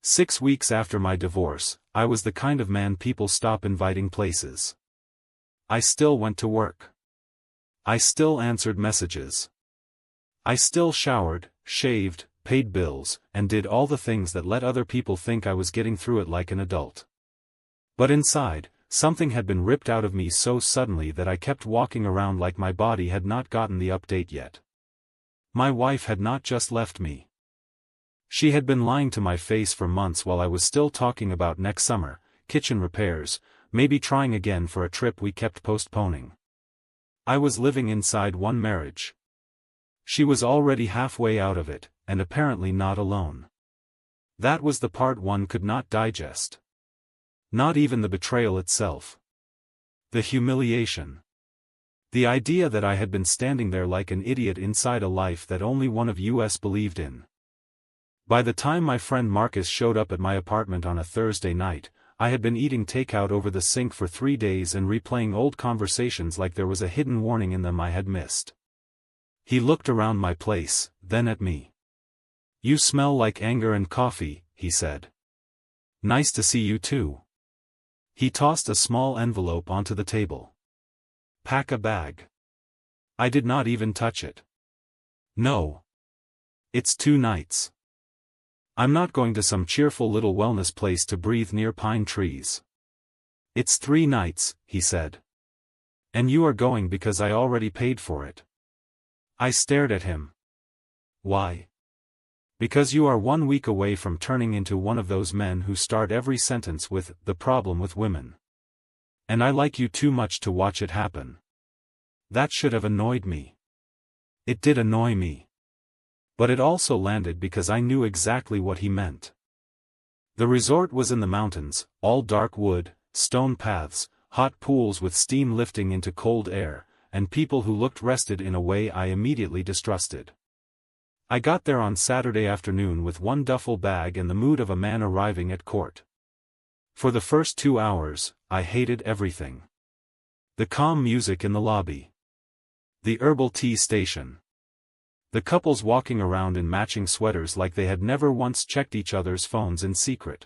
6 weeks after my divorce, I was the kind of man people stop inviting places. I still went to work. I still answered messages. I still showered, shaved, paid bills, and did all the things that let other people think I was getting through it like an adult. But inside, something had been ripped out of me so suddenly that I kept walking around like my body had not gotten the update yet. My wife had not just left me. She had been lying to my face for months while I was still talking about next summer, kitchen repairs, maybe trying again for a trip we kept postponing. I was living inside one marriage. She was already halfway out of it, and apparently not alone. That was the part one could not digest. Not even the betrayal itself. The humiliation. The idea that I had been standing there like an idiot inside a life that only one of us believed in. By the time my friend Marcus showed up at my apartment on a Thursday night, I had been eating takeout over the sink for 3 days and replaying old conversations like there was a hidden warning in them I had missed. He looked around my place, then at me. "You smell like anger and coffee," he said. "Nice to see you too." He tossed a small envelope onto the table. "Pack a bag." I did not even touch it. "No. It's 2 nights. I'm not going to some cheerful little wellness place to breathe near pine trees. It's 3 nights," he said. "And you are going because I already paid for it." I stared at him. "Why?" "Because you are 1 week away from turning into one of those men who start every sentence with, 'the problem with women.' And I like you too much to watch it happen." That should have annoyed me. It did annoy me. But it also landed because I knew exactly what he meant. The resort was in the mountains, all dark wood, stone paths, hot pools with steam lifting into cold air, and people who looked rested in a way I immediately distrusted. I got there on Saturday afternoon with 1 duffel bag and the mood of a man arriving at court. For the first 2 hours, I hated everything. The calm music in the lobby. The herbal tea station. The couples walking around in matching sweaters like they had never once checked each other's phones in secret.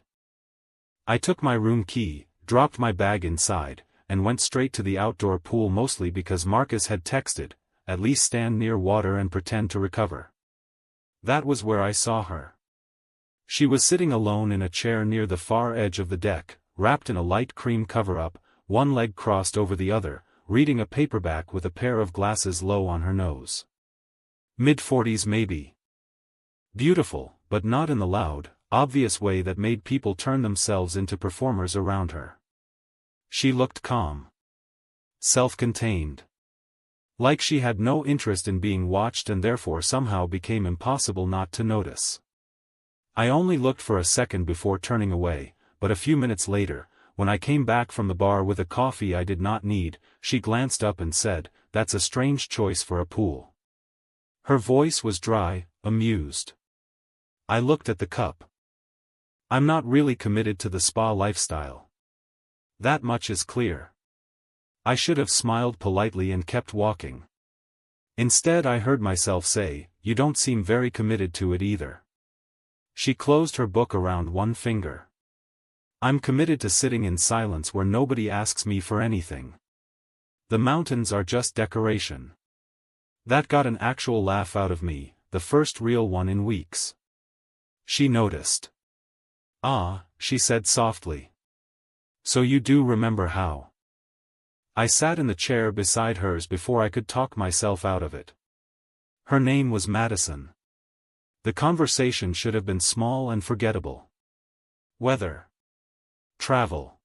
I took my room key, dropped my bag inside, and went straight to the outdoor pool mostly because Marcus had texted, "At least stand near water and pretend to recover." That was where I saw her. She was sitting alone in a chair near the far edge of the deck, wrapped in a light cream cover-up, one leg crossed over the other, reading a paperback with a pair of glasses low on her nose. Mid-40s maybe. Beautiful, but not in the loud, obvious way that made people turn themselves into performers around her. She looked calm. Self-contained. Like she had no interest in being watched and therefore somehow became impossible not to notice. I only looked for a second before turning away, but a few minutes later, when I came back from the bar with a coffee I did not need, she glanced up and said, "That's a strange choice for a pool." Her voice was dry, amused. I looked at the cup. "I'm not really committed to the spa lifestyle. That much is clear." I should have smiled politely and kept walking. Instead I heard myself say, "You don't seem very committed to it either." She closed her book around one finger. "I'm committed to sitting in silence where nobody asks me for anything. The mountains are just decoration." That got an actual laugh out of me, the first real one in weeks. She noticed. "Ah," she said softly. "So you do remember how." I sat in the chair beside hers before I could talk myself out of it. Her name was Madison. The conversation should have been small and forgettable. Weather. Travel.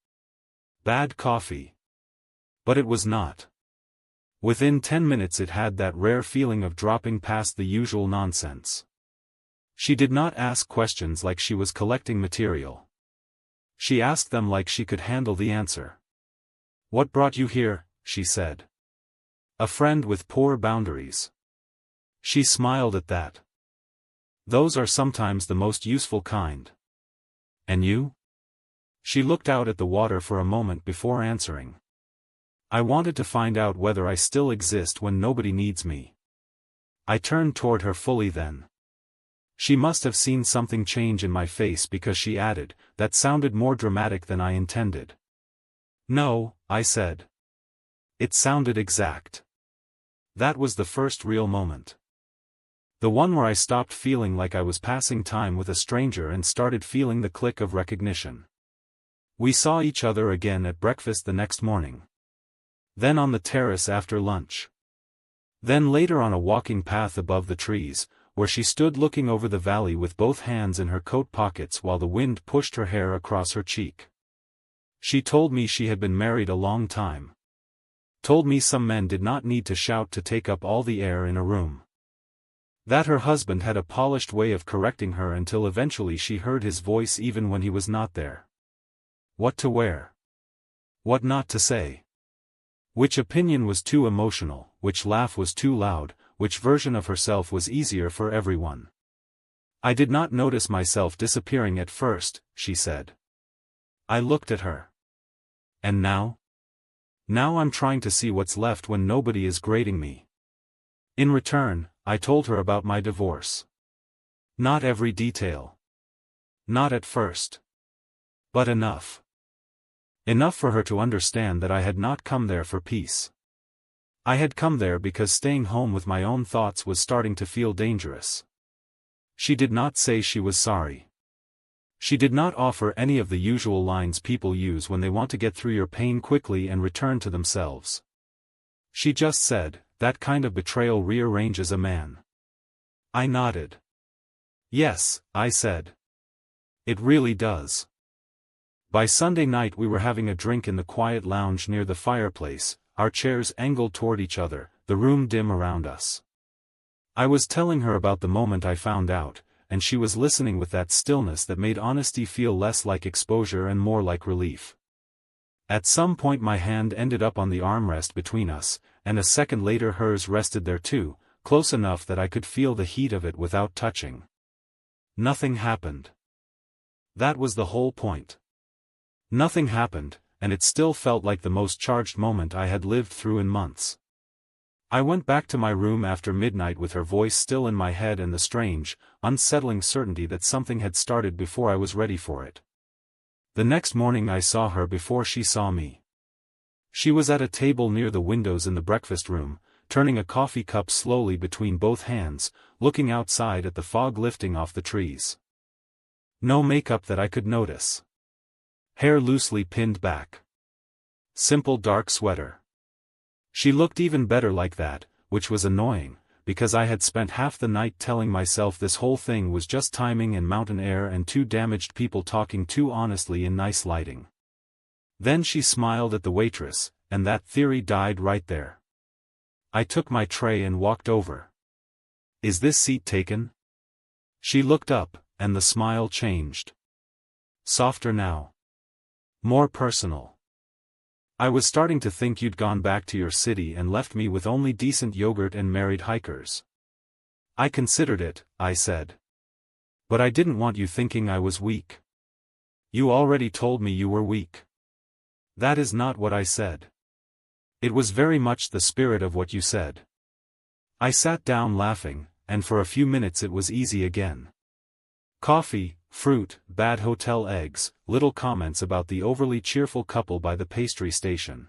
Bad coffee. But it was not. Within 10 minutes it had that rare feeling of dropping past the usual nonsense. She did not ask questions like she was collecting material. She asked them like she could handle the answer. "What brought you here?" she said. "A friend with poor boundaries." She smiled at that. "Those are sometimes the most useful kind." "And you?" She looked out at the water for a moment before answering. "I wanted to find out whether I still exist when nobody needs me." I turned toward her fully then. She must have seen something change in my face because she added, "That sounded more dramatic than I intended." "No," I said. "It sounded exact." That was the first real moment. The one where I stopped feeling like I was passing time with a stranger and started feeling the click of recognition. We saw each other again at breakfast the next morning. Then on the terrace after lunch. Then later on a walking path above the trees, where she stood looking over the valley with both hands in her coat pockets while the wind pushed her hair across her cheek. She told me she had been married a long time. Told me some men did not need to shout to take up all the air in a room. That her husband had a polished way of correcting her until eventually she heard his voice even when he was not there. What to wear. What not to say. Which opinion was too emotional, which laugh was too loud, which version of herself was easier for everyone. "I did not notice myself disappearing at first," she said. I looked at her. "And now?" "Now I'm trying to see what's left when nobody is grading me." In return, I told her about my divorce. Not every detail. Not at first. But enough. Enough for her to understand that I had not come there for peace. I had come there because staying home with my own thoughts was starting to feel dangerous. She did not say she was sorry. She did not offer any of the usual lines people use when they want to get through your pain quickly and return to themselves. She just said, "That kind of betrayal rearranges a man." I nodded. "Yes," I said. "It really does." By Sunday night we were having a drink in the quiet lounge near the fireplace, our chairs angled toward each other, the room dim around us. I was telling her about the moment I found out, and she was listening with that stillness that made honesty feel less like exposure and more like relief. At some point my hand ended up on the armrest between us, and a second later hers rested there too, close enough that I could feel the heat of it without touching. Nothing happened. That was the whole point. Nothing happened, and it still felt like the most charged moment I had lived through in months. I went back to my room after midnight with her voice still in my head and the strange, unsettling certainty that something had started before I was ready for it. The next morning I saw her before she saw me. She was at a table near the windows in the breakfast room, turning a coffee cup slowly between both hands, looking outside at the fog lifting off the trees. No makeup that I could notice. Hair loosely pinned back. Simple dark sweater. She looked even better like that, which was annoying, because I had spent half the night telling myself this whole thing was just timing and mountain air and two damaged people talking too honestly in nice lighting. Then she smiled at the waitress, and that theory died right there. I took my tray and walked over. "Is this seat taken?" She looked up, and the smile changed. Softer now. More personal. "I was starting to think you'd gone back to your city and left me with only decent yogurt and married hikers." "I considered it," I said. "But I didn't want you thinking I was weak." "You already told me you were weak." "That is not what I said." "It was very much the spirit of what you said." I sat down laughing, and for a few minutes it was easy again. Coffee, fruit, bad hotel eggs, little comments about the overly cheerful couple by the pastry station.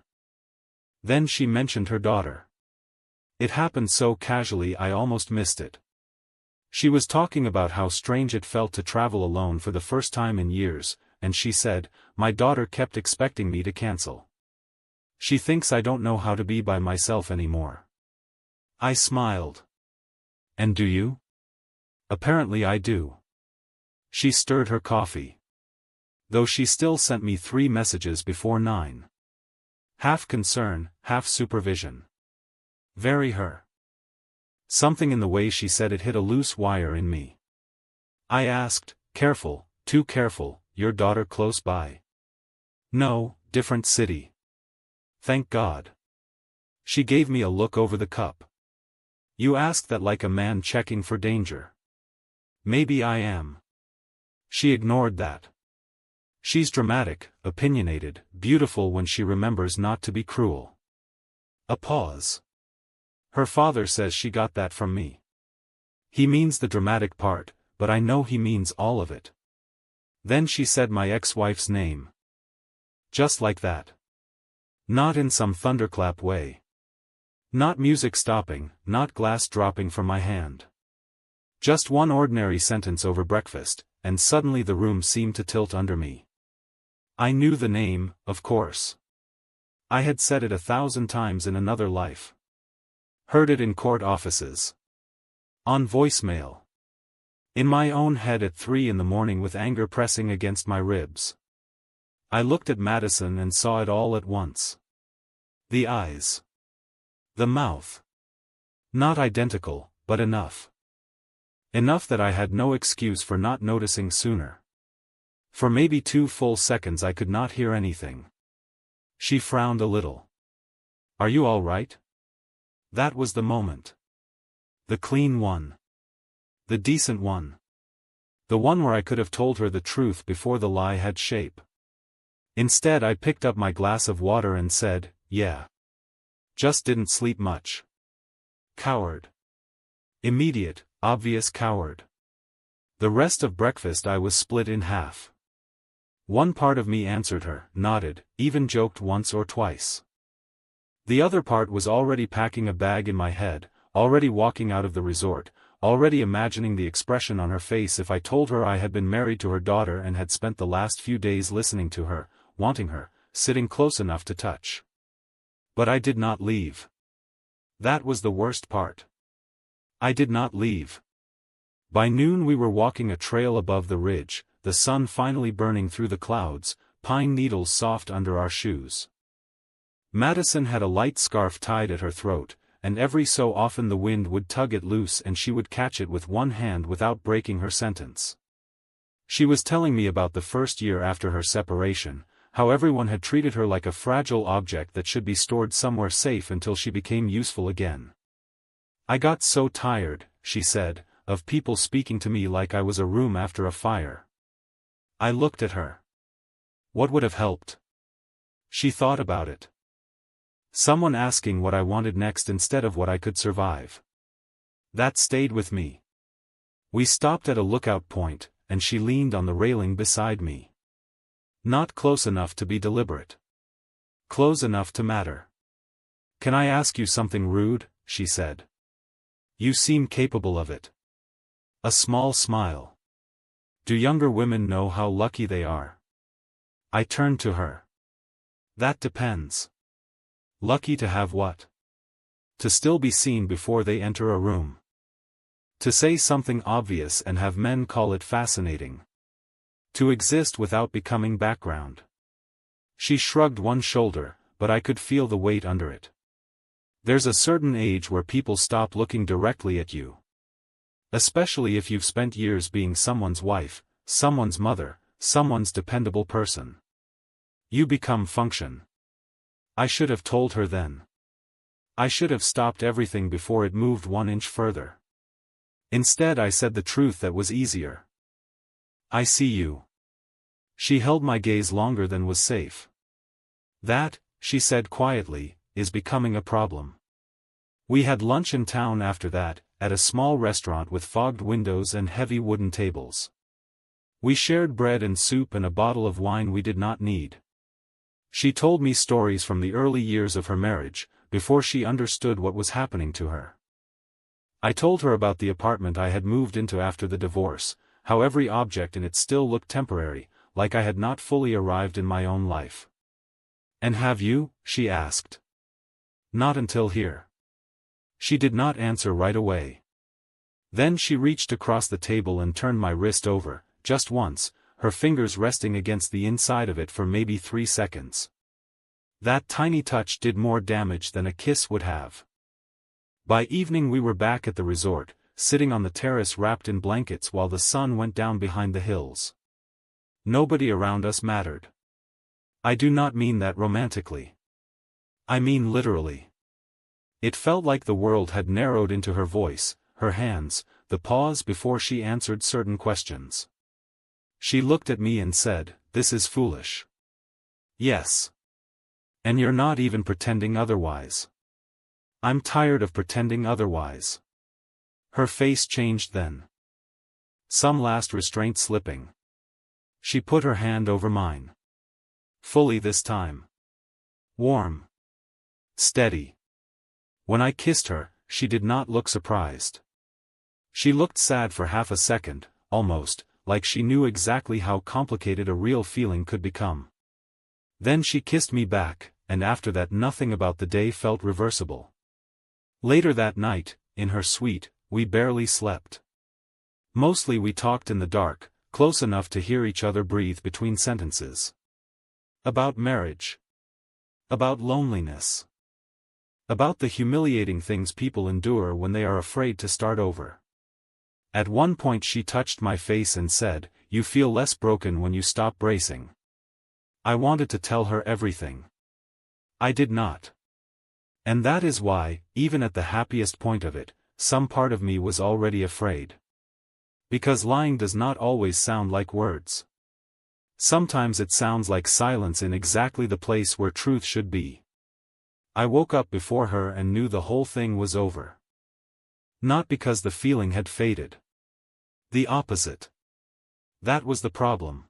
Then she mentioned her daughter. It happened so casually I almost missed it. She was talking about how strange it felt to travel alone for the first time in years, and she said, "My daughter kept expecting me to cancel. She thinks I don't know how to be by myself anymore." I smiled. "And do you?" "Apparently I do." She stirred her coffee. Though she still sent me 3 messages before 9. Half concern, half supervision. Very her. Something in the way she said it hit a loose wire in me. I asked, "Careful, too careful, your daughter close by?" "No, different city." "Thank God." She gave me a look over the cup. "You ask that like a man checking for danger." "Maybe I am." She ignored that. She's dramatic, opinionated, beautiful when she remembers not to be cruel. A pause. "Her father says she got that from me." "He means the dramatic part, but I know he means all of it. Then she said my ex-wife's name. Just like that. Not in some thunderclap way. Not music stopping, not glass dropping from my hand. Just one ordinary sentence over breakfast, and suddenly the room seemed to tilt under me. I knew the name, of course. I had said it 1,000 times in another life. Heard it in court offices. On voicemail. In my own head at 3 in the morning with anger pressing against my ribs. I looked at Madison and saw it all at once. The eyes. The mouth. Not identical, but enough. Enough that I had no excuse for not noticing sooner. For maybe 2 full seconds I could not hear anything. She frowned a little. Are you all right? That was the moment. The clean one. The decent one. The one where I could have told her the truth before the lie had shape. Instead I picked up my glass of water and said, yeah. Just didn't sleep much. Coward. Immediate, obvious coward. The rest of breakfast I was split in half. One part of me answered her, nodded, even joked once or twice. The other part was already packing a bag in my head, already walking out of the resort, already imagining the expression on her face if I told her I had been married to her daughter and had spent the last few days listening to her, wanting her, sitting close enough to touch. But I did not leave. That was the worst part. I did not leave. By noon we were walking a trail above the ridge, the sun finally burning through the clouds, pine needles soft under our shoes. Madison had a light scarf tied at her throat, and every so often the wind would tug it loose and she would catch it with one hand without breaking her sentence. She was telling me about the first year after her separation, how everyone had treated her like a fragile object that should be stored somewhere safe until she became useful again. I got so tired, she said, of people speaking to me like I was a room after a fire. I looked at her. What would have helped? She thought about it. Someone asking what I wanted next instead of what I could survive. That stayed with me. We stopped at a lookout point, and she leaned on the railing beside me. Not close enough to be deliberate. Close enough to matter. Can I ask you something rude? She said. You seem capable of it. A small smile. Do younger women know how lucky they are? I turned to her. That depends. Lucky to have what? To still be seen before they enter a room. To say something obvious and have men call it fascinating. To exist without becoming background. She shrugged one shoulder, but I could feel the weight under it. There's a certain age where people stop looking directly at you. Especially if you've spent years being someone's wife, someone's mother, someone's dependable person. You become function. I should have told her then. I should have stopped everything before it moved 1 inch further. Instead I said the truth that was easier. I see you. She held my gaze longer than was safe. That, she said quietly, is becoming a problem. We had lunch in town after that, at a small restaurant with fogged windows and heavy wooden tables. We shared bread and soup and a bottle of wine we did not need. She told me stories from the early years of her marriage, before she understood what was happening to her. I told her about the apartment I had moved into after the divorce, how every object in it still looked temporary, like I had not fully arrived in my own life. And have you? She asked. Not until here. She did not answer right away. Then she reached across the table and turned my wrist over, just once, her fingers resting against the inside of it for maybe 3 seconds. That tiny touch did more damage than a kiss would have. By evening we were back at the resort, sitting on the terrace wrapped in blankets while the sun went down behind the hills. Nobody around us mattered. I do not mean that romantically. I mean literally. It felt like the world had narrowed into her voice, her hands, the pause before she answered certain questions. She looked at me and said, "This is foolish." Yes. And you're not even pretending otherwise. I'm tired of pretending otherwise. Her face changed then. some last restraint slipping. She put her hand over mine. Fully this time. Warm. Steady. When I kissed her, she did not look surprised. She looked sad for half a second, almost, like she knew exactly how complicated a real feeling could become. Then she kissed me back, and after that nothing about the day felt reversible. Later that night, in her suite, we barely slept. Mostly we talked in the dark, close enough to hear each other breathe between sentences. About marriage. About loneliness. About the humiliating things people endure when they are afraid to start over. At one point she touched my face and said, "You feel less broken when you stop bracing." I wanted to tell her everything. I did not. And that is why, even at the happiest point of it, some part of me was already afraid. Because lying does not always sound like words. Sometimes it sounds like silence in exactly the place where truth should be. I woke up before her and knew the whole thing was over. Not because the feeling had faded. The opposite. That was the problem.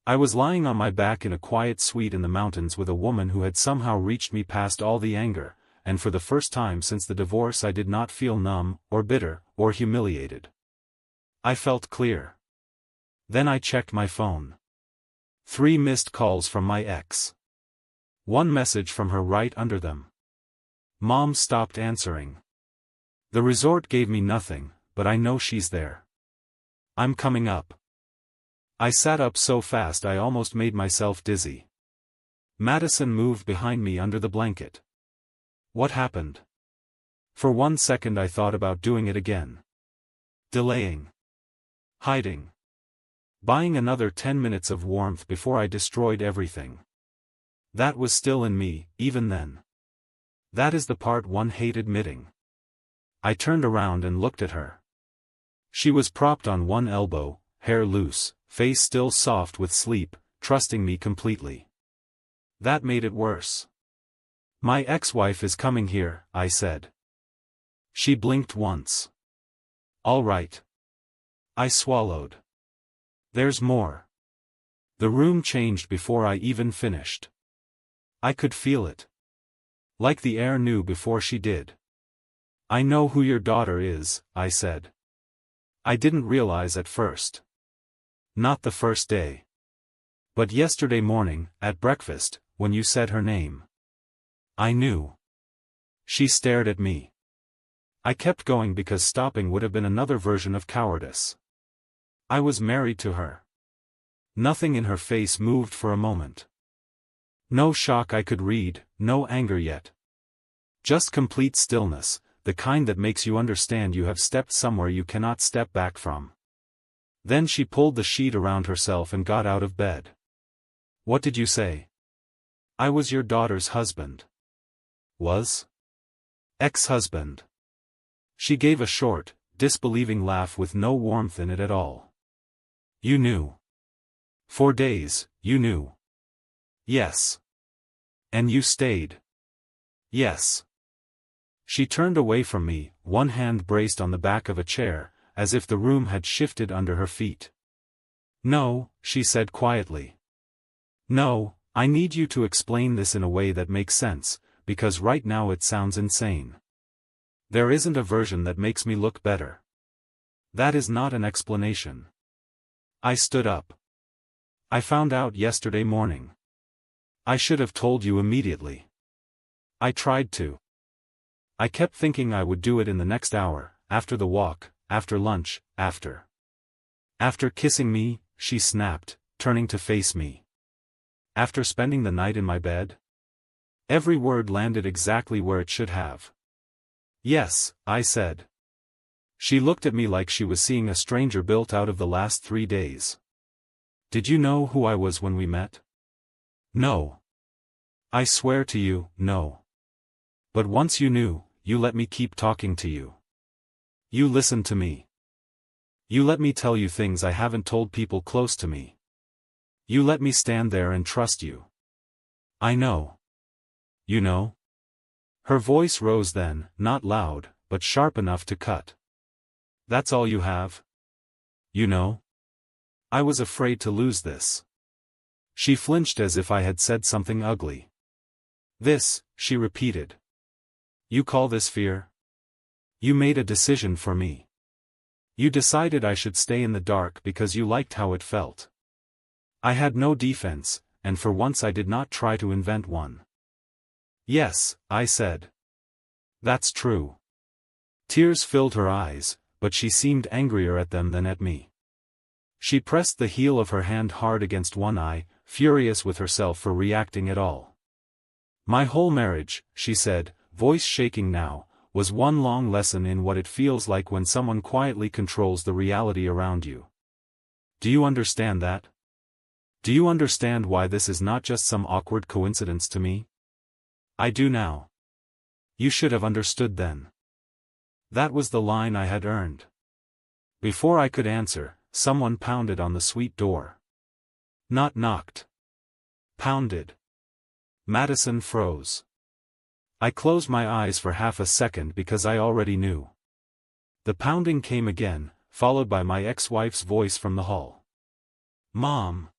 I was lying on my back in a quiet suite in the mountains with a woman who had somehow reached me past all the anger, and for the first time since the divorce I did not feel numb, or bitter, or humiliated. I felt clear. Then I checked my phone. 3 missed calls from my ex. 1 message from her right under them. Mom stopped answering. The resort gave me nothing, but I know she's there. I'm coming up. I sat up so fast I almost made myself dizzy. Madison moved behind me under the blanket. What happened? For 1 second I thought about doing it again. Delaying. Hiding. Buying another 10 minutes of warmth before I destroyed everything. That was still in me, even then. That is the part one hate admitting. I turned around and looked at her. She was propped on one elbow, hair loose, face still soft with sleep, trusting me completely. That made it worse. "My ex-wife is coming here," I said. She blinked once. "All right." I swallowed. "There's more." The room changed before I even finished. I could feel it. Like the air knew before she did. "I know who your daughter is," I said. I didn't realize at first. Not the first day. But yesterday morning, at breakfast, when you said her name. I knew. She stared at me. I kept going because stopping would have been another version of cowardice. I was married to her. Nothing in her face moved for a moment. No shock I could read, no anger yet. Just complete stillness, the kind that makes you understand you have stepped somewhere you cannot step back from. Then she pulled the sheet around herself and got out of bed. "What did you say?" "I was your daughter's husband." "Was?" "Ex-husband." She gave a short, disbelieving laugh with no warmth in it at all. "You knew. For days, you knew." "Yes." "And you stayed." "Yes." She turned away from me, one hand braced on the back of a chair, as if the room had shifted under her feet. "No," she said quietly. "No, I need you to explain this in a way that makes sense, because right now it sounds insane. There isn't a version that makes me look better. That is not an explanation." I stood up. "I found out yesterday morning. I should have told you immediately. I tried to. I kept thinking I would do it in the next hour, after the walk, after lunch, after kissing me," she snapped, turning to face me. "After spending the night in my bed?" Every word landed exactly where it should have. "Yes," I said. She looked at me like she was seeing a stranger built out of the last 3 days. "Did you know who I was when we met?" "No. I swear to you, no. But once you knew, you let me keep talking to you. You listened to me. You let me tell you things I haven't told people close to me. You let me stand there and trust you. I know. You know?" Her voice rose then, not loud, but sharp enough to cut. "That's all you have?" you know? I was afraid to lose this. She flinched as if I had said something ugly. This, she repeated. You call this fear? You made a decision for me. You decided I should stay in the dark because you liked how it felt. I had no defense, and for once I did not try to invent one. Yes, I said. That's true. Tears filled her eyes, but she seemed angrier at them than at me. She pressed the heel of her hand hard against one eye, furious with herself for reacting at all. My whole marriage, she said, voice shaking now, was one long lesson in what it feels like when someone quietly controls the reality around you. Do you understand that? Do you understand why this is not just some awkward coincidence to me? I do now. You should have understood then. That was the line I had earned. Before I could answer, someone pounded on the suite door. Not knocked. Pounded. Madison froze. I closed my eyes for half a second because I already knew. The pounding came again, followed by my ex-wife's voice from the hall. Mom.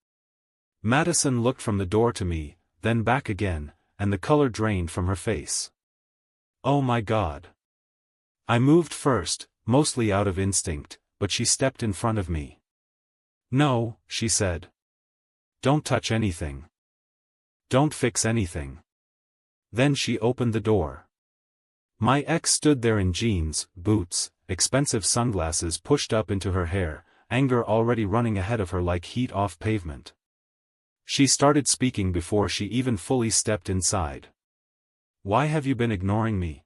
Madison looked from the door to me, then back again, and the color drained from her face. Oh my God. I moved first, mostly out of instinct, but she stepped in front of me. No, she said. Don't touch anything. Don't fix anything. Then she opened the door. My ex stood there in jeans, boots, expensive sunglasses pushed up into her hair, anger already running ahead of her like heat off pavement. She started speaking before she even fully stepped inside. Why have you been ignoring me?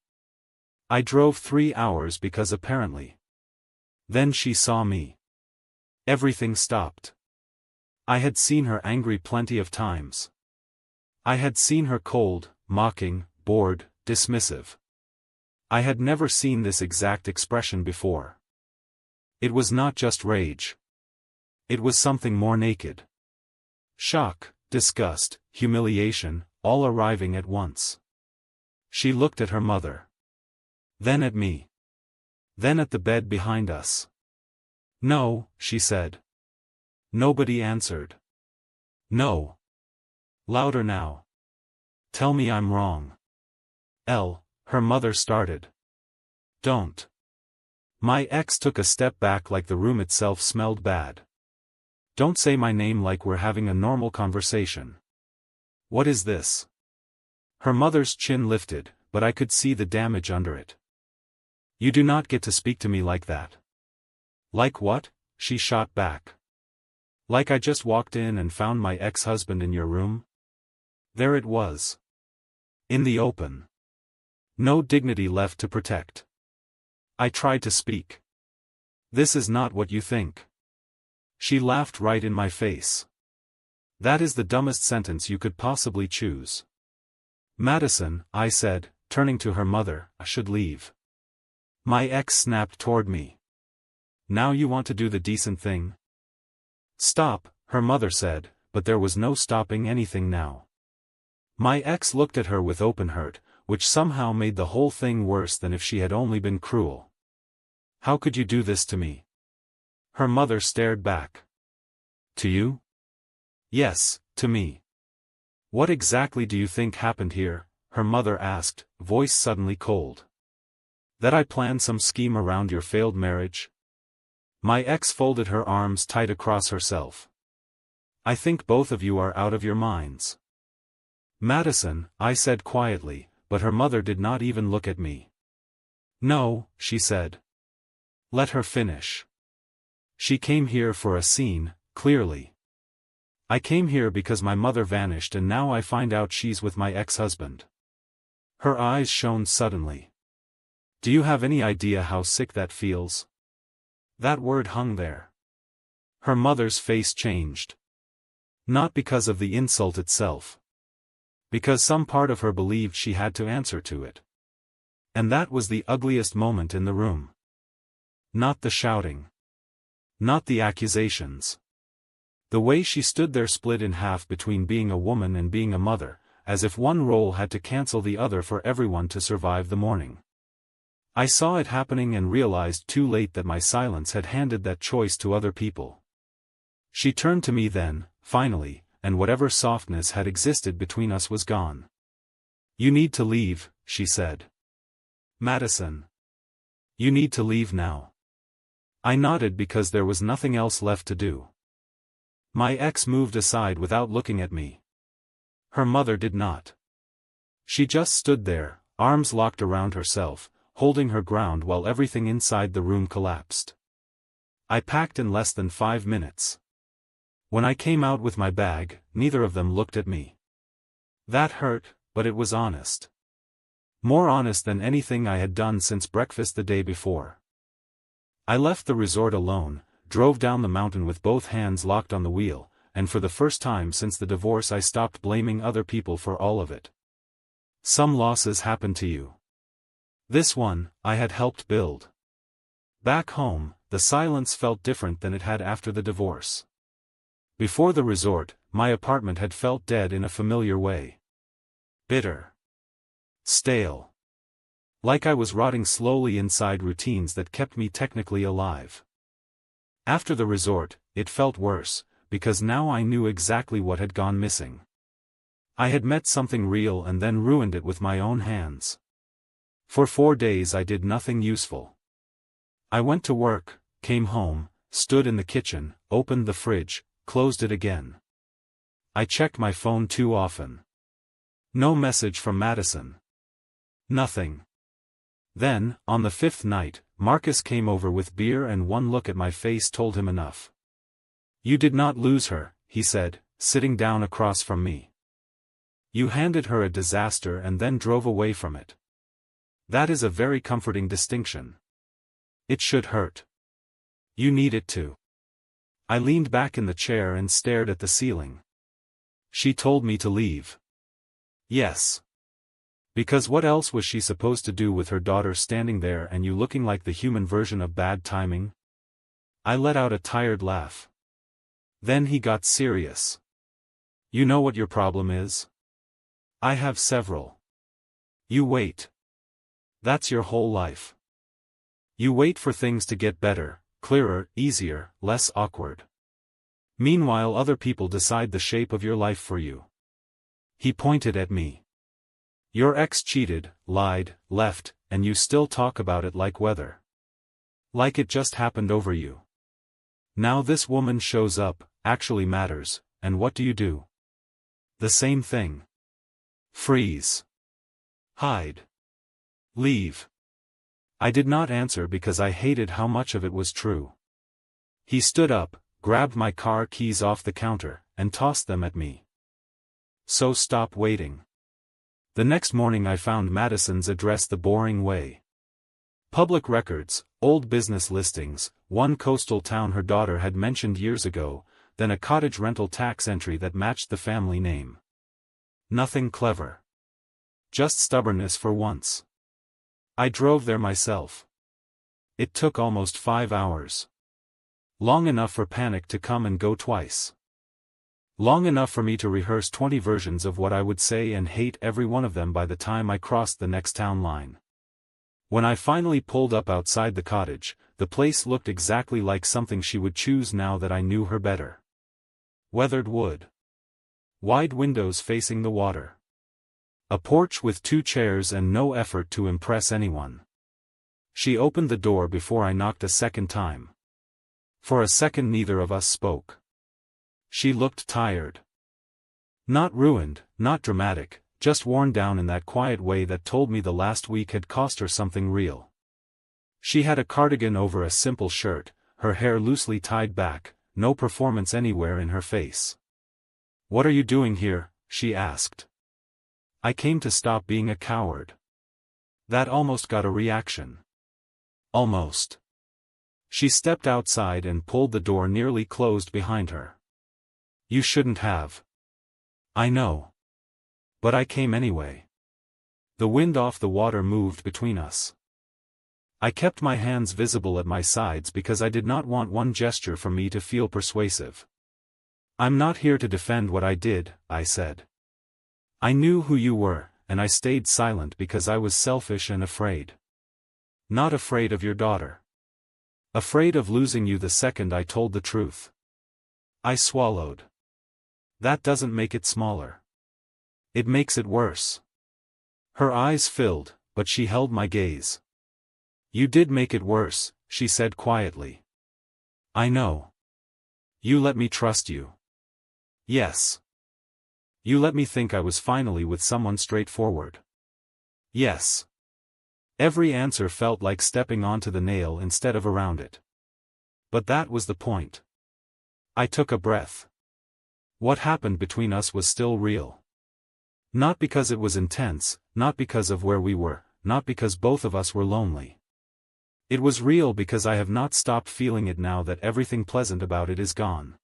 I drove 3 hours because apparently. Then she saw me. Everything stopped. I had seen her angry plenty of times. I had seen her cold, mocking, bored, dismissive. I had never seen this exact expression before. It was not just rage. It was something more naked. Shock, disgust, humiliation, all arriving at once. She looked at her mother. Then at me. Then at the bed behind us. No, she said. Nobody answered. No. Louder now. Tell me I'm wrong. Her mother started. Don't. My ex took a step back like the room itself smelled bad. Don't say my name like we're having a normal conversation. What is this? Her mother's chin lifted, but I could see the damage under it. You do not get to speak to me like that. Like what? She shot back. Like I just walked in and found my ex-husband in your room? There it was. In the open. No dignity left to protect. I tried to speak. This is not what you think. She laughed right in my face. That is the dumbest sentence you could possibly choose. Madison, I said, turning to her mother, I should leave. My ex snapped toward me. Now you want to do the decent thing? Stop, her mother said, but there was no stopping anything now. My ex looked at her with open hurt, which somehow made the whole thing worse than if she had only been cruel. How could you do this to me? Her mother stared back. To you? Yes, to me. What exactly do you think happened here? Her mother asked, voice suddenly cold. That I planned some scheme around your failed marriage? My ex folded her arms tight across herself. I think both of you are out of your minds. Madison, I said quietly, but her mother did not even look at me. No, she said. Let her finish. She came here for a scene, clearly. I came here because my mother vanished and now I find out she's with my ex-husband. Her eyes shone suddenly. Do you have any idea how sick that feels? That word hung there. Her mother's face changed. Not because of the insult itself. Because some part of her believed she had to answer to it. And that was the ugliest moment in the room. Not the shouting. Not the accusations. The way she stood there split in half between being a woman and being a mother, as if one role had to cancel the other for everyone to survive the morning. I saw it happening and realized too late that my silence had handed that choice to other people. She turned to me then, finally, and whatever softness had existed between us was gone. "You need to leave," she said. "Madison. You need to leave now." I nodded because there was nothing else left to do. My ex moved aside without looking at me. Her mother did not. She just stood there, arms locked around herself, holding her ground while everything inside the room collapsed. I packed in less than 5 minutes. When I came out with my bag, neither of them looked at me. That hurt, but it was honest. More honest than anything I had done since breakfast the day before. I left the resort alone, drove down the mountain with both hands locked on the wheel, and for the first time since the divorce I stopped blaming other people for all of it. Some losses happen to you. This one, I had helped build. Back home, the silence felt different than it had after the divorce. Before the resort, my apartment had felt dead in a familiar way. Bitter. Stale. Like I was rotting slowly inside routines that kept me technically alive. After the resort, it felt worse, because now I knew exactly what had gone missing. I had met something real and then ruined it with my own hands. For 4 days I did nothing useful. I went to work, came home, stood in the kitchen, opened the fridge, closed it again. I checked my phone too often. No message from Madison. Nothing. Then, on the 5th night, Marcus came over with beer and one look at my face told him enough. "You did not lose her," he said, sitting down across from me. "You handed her a disaster and then drove away from it. That is a very comforting distinction. It should hurt. You need it to." I leaned back in the chair and stared at the ceiling. She told me to leave. Yes. Because what else was she supposed to do with her daughter standing there and you looking like the human version of bad timing? I let out a tired laugh. Then he got serious. "You know what your problem is? I have several. You wait. That's your whole life. You wait for things to get better, clearer, easier, less awkward. Meanwhile other people decide the shape of your life for you." He pointed at me. "Your ex cheated, lied, left, and you still talk about it like weather. Like it just happened over you. Now this woman shows up, actually matters, and what do? The same thing. Freeze. Hide. Leave." I did not answer because I hated how much of it was true. He stood up, grabbed my car keys off the counter, and tossed them at me. "So stop waiting." The next morning I found Madison's address the boring way. Public records, old business listings, one coastal town her daughter had mentioned years ago, then a cottage rental tax entry that matched the family name. Nothing clever. Just stubbornness for once. I drove there myself. It took almost 5 hours. Long enough for panic to come and go twice. Long enough for me to rehearse 20 versions of what I would say and hate every one of them by the time I crossed the next town line. When I finally pulled up outside the cottage, the place looked exactly like something she would choose now that I knew her better. Weathered wood. Wide windows facing the water. A porch with 2 chairs and no effort to impress anyone. She opened the door before I knocked a second time. For a second neither of us spoke. She looked tired. Not ruined, not dramatic, just worn down in that quiet way that told me the last week had cost her something real. She had a cardigan over a simple shirt, her hair loosely tied back, no performance anywhere in her face. "What are you doing here?" she asked. "I came to stop being a coward." That almost got a reaction. Almost. She stepped outside and pulled the door nearly closed behind her. "You shouldn't have." "I know. But I came anyway." The wind off the water moved between us. I kept my hands visible at my sides because I did not want one gesture from me to feel persuasive. "I'm not here to defend what I did," I said. "I knew who you were, and I stayed silent because I was selfish and afraid." Not afraid of your daughter. Afraid of losing you the second I told the truth. I swallowed. That doesn't make it smaller. It makes it worse. Her eyes filled, but she held my gaze. You did make it worse, she said quietly. I know. You let me trust you. Yes. You let me think I was finally with someone straightforward. Yes. Every answer felt like stepping onto the nail instead of around it. But that was the point. I took a breath. What happened between us was still real. Not because it was intense, not because of where we were, not because both of us were lonely. It was real because I have not stopped feeling it now that everything pleasant about it is gone.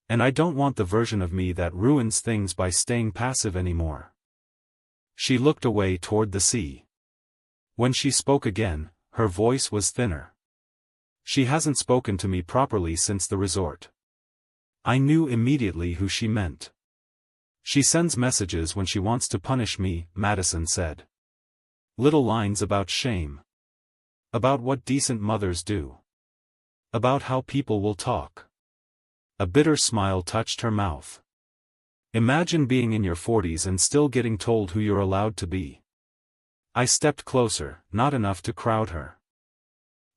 And I don't want the version of me that ruins things by staying passive anymore. She looked away toward the sea. When she spoke again, her voice was thinner. She hasn't spoken to me properly since the resort. I knew immediately who she meant. She sends messages when she wants to punish me, Madison said. Little lines about shame. About what decent mothers do. About how people will talk. A bitter smile touched her mouth. Imagine being in your 40s and still getting told who you're allowed to be. I stepped closer, not enough to crowd her.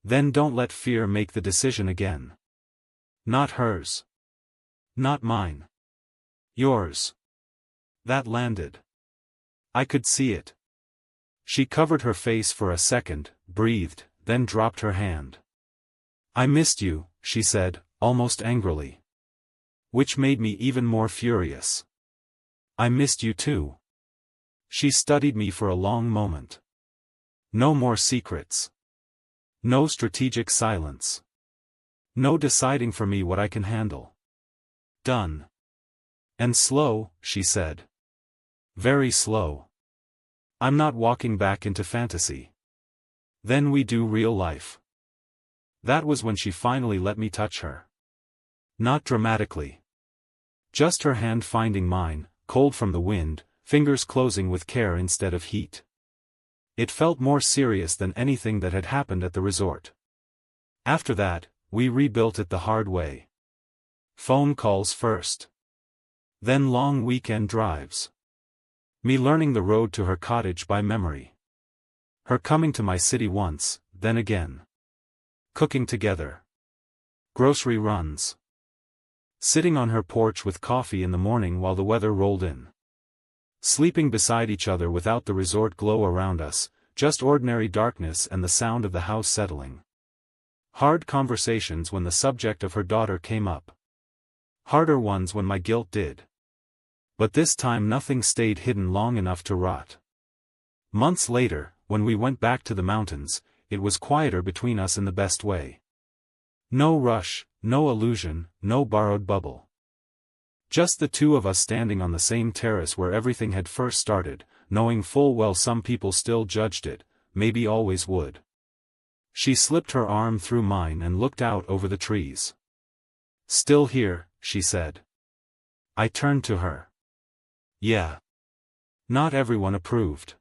Then don't let fear make the decision again. Not hers. Not mine. Yours. That landed. I could see it. She covered her face for a second, breathed, then dropped her hand. I missed you, she said, almost angrily. Which made me even more furious. I missed you too. She studied me for a long moment. No more secrets. No strategic silence. No deciding for me what I can handle. Done. And slow, she said. Very slow. I'm not walking back into fantasy. Then we do real life. That was when she finally let me touch her. Not dramatically. Just her hand finding mine, cold from the wind, fingers closing with care instead of heat. It felt more serious than anything that had happened at the resort. After that, we rebuilt it the hard way. Phone calls first. Then long weekend drives. Me learning the road to her cottage by memory. Her coming to my city once, then again. Cooking together. Grocery runs. Sitting on her porch with coffee in the morning while the weather rolled in. Sleeping beside each other without the resort glow around us, just ordinary darkness and the sound of the house settling. Hard conversations when the subject of her daughter came up. Harder ones when my guilt did. But this time nothing stayed hidden long enough to rot. Months later, when we went back to the mountains, it was quieter between us in the best way. No rush, no illusion, no borrowed bubble. Just the two of us standing on the same terrace where everything had first started, knowing full well some people still judged it, maybe always would. She slipped her arm through mine and looked out over the trees. Still here, she said. I turned to her. Yeah. Not everyone approved.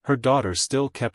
Her daughter still kept